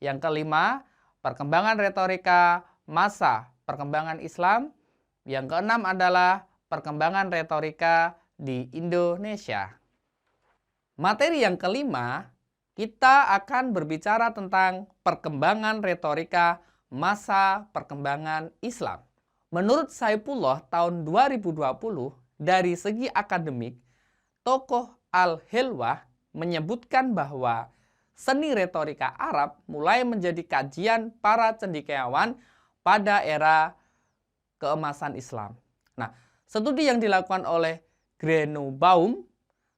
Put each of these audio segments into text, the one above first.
Yang kelima, perkembangan retorika masa perkembangan Islam. Yang keenam adalah perkembangan retorika di Indonesia. Materi yang kelima, kita akan berbicara tentang perkembangan retorika masa perkembangan Islam. Menurut Saifullah tahun 2020, dari segi akademik, tokoh Al-Hilwah menyebutkan bahwa seni retorika Arab mulai menjadi kajian para cendekiawan pada era keemasan Islam. Nah, studi yang dilakukan oleh Grenobaum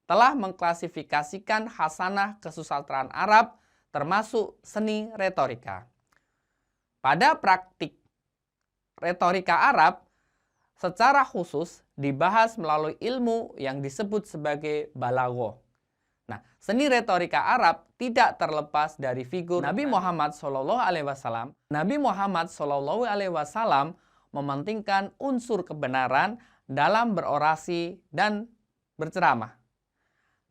telah mengklasifikasikan khasanah kesusastraan Arab termasuk seni retorika. Pada praktik retorika Arab secara khusus dibahas melalui ilmu yang disebut sebagai balaghah. Nah, seni retorika Arab tidak terlepas dari figur Nabi Muhammad SAW. Nabi Muhammad SAW mementingkan unsur kebenaran dalam berorasi dan berceramah.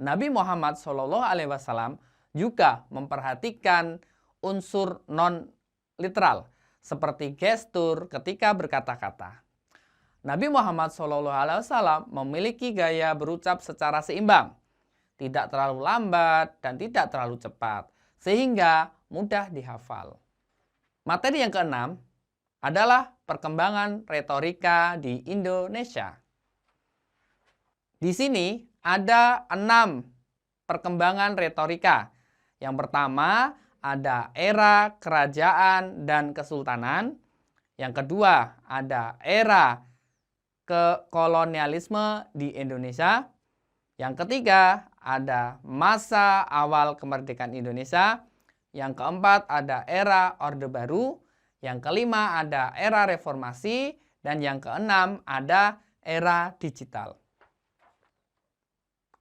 Nabi Muhammad SAW juga memperhatikan unsur non-literal seperti gestur ketika berkata-kata. Nabi Muhammad SAW memiliki gaya berucap secara seimbang, tidak terlalu lambat dan tidak terlalu cepat, sehingga mudah dihafal. Materi yang keenam adalah perkembangan retorika di Indonesia. Di sini ada 6 perkembangan retorika. Yang pertama ada era kerajaan dan kesultanan. Yang kedua ada era kolonialisme di Indonesia. Yang ketiga ada masa awal kemerdekaan Indonesia. Yang keempat ada era Orde Baru. Yang kelima ada era reformasi. Dan yang keenam ada era digital.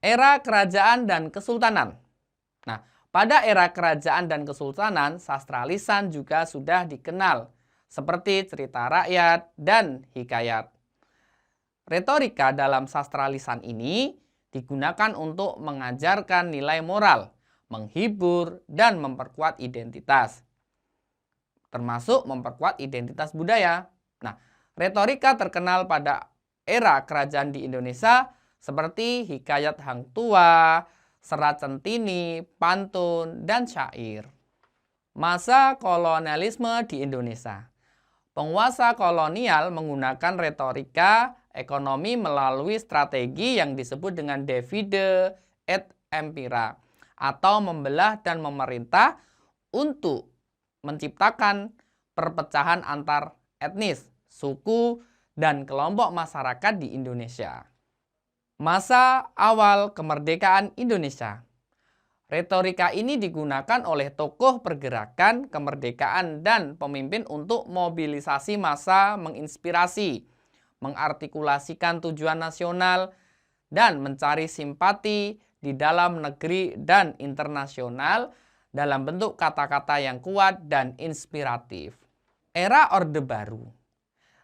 Era kerajaan dan kesultanan. Nah, pada era kerajaan dan kesultanan, sastra lisan juga sudah dikenal seperti cerita rakyat dan hikayat. Retorika dalam sastra lisan ini digunakan untuk mengajarkan nilai moral, menghibur, dan memperkuat identitas, termasuk memperkuat identitas budaya. Nah, retorika terkenal pada era kerajaan di Indonesia seperti hikayat Hang Tua, serat centini, pantun, dan syair. Masa kolonialisme di Indonesia. Penguasa kolonial menggunakan retorika ekonomi melalui strategi yang disebut dengan divide et impera atau membelah dan memerintah untuk menciptakan perpecahan antar etnis, suku, dan kelompok masyarakat di Indonesia. Masa awal kemerdekaan Indonesia. Retorika ini digunakan oleh tokoh pergerakan kemerdekaan dan pemimpin untuk mobilisasi massa, menginspirasi, mengartikulasikan tujuan nasional, dan mencari simpati di dalam negeri dan internasional dalam bentuk kata-kata yang kuat dan inspiratif. Era Orde Baru.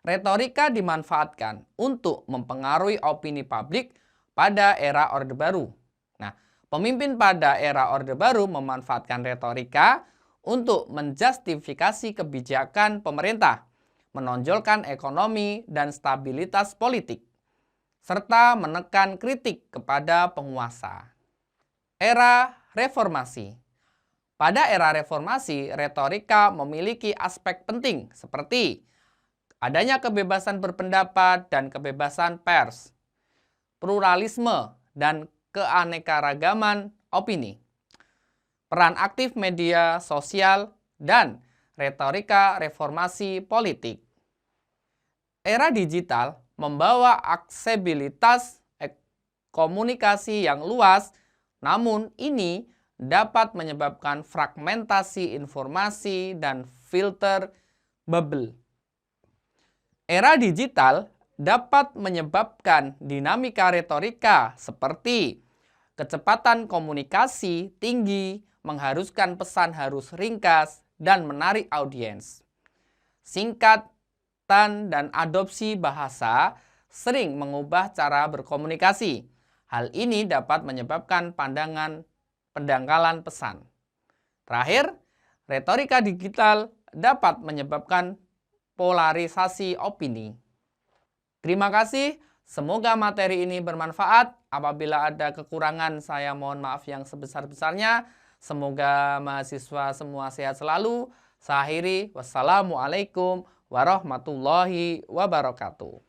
Retorika dimanfaatkan untuk mempengaruhi opini publik pada era Orde Baru. Nah, pemimpin pada era Orde Baru memanfaatkan retorika untuk menjustifikasi kebijakan pemerintah, menonjolkan ekonomi dan stabilitas politik, serta menekan kritik kepada penguasa. Era Reformasi. Pada era reformasi, retorika memiliki aspek penting seperti adanya kebebasan berpendapat dan kebebasan pers, pluralisme dan keanekaragaman opini, peran aktif media sosial, dan retorika reformasi politik. Era digital membawa aksesibilitas komunikasi yang luas, namun ini dapat menyebabkan fragmentasi informasi dan filter bubble. Era digital dapat menyebabkan dinamika retorika seperti kecepatan komunikasi tinggi, mengharuskan pesan harus ringkas dan menarik audiens. Singkatan dan adopsi bahasa sering mengubah cara berkomunikasi. Hal ini dapat menyebabkan pendangkalan pesan. Terakhir, retorika digital dapat menyebabkan polarisasi opini. Terima kasih, semoga materi ini bermanfaat. Apabila ada kekurangan, saya mohon maaf yang sebesar-besarnya. Semoga mahasiswa semua sehat selalu. Saya akhiri, wassalamualaikum warahmatullahi wabarakatuh.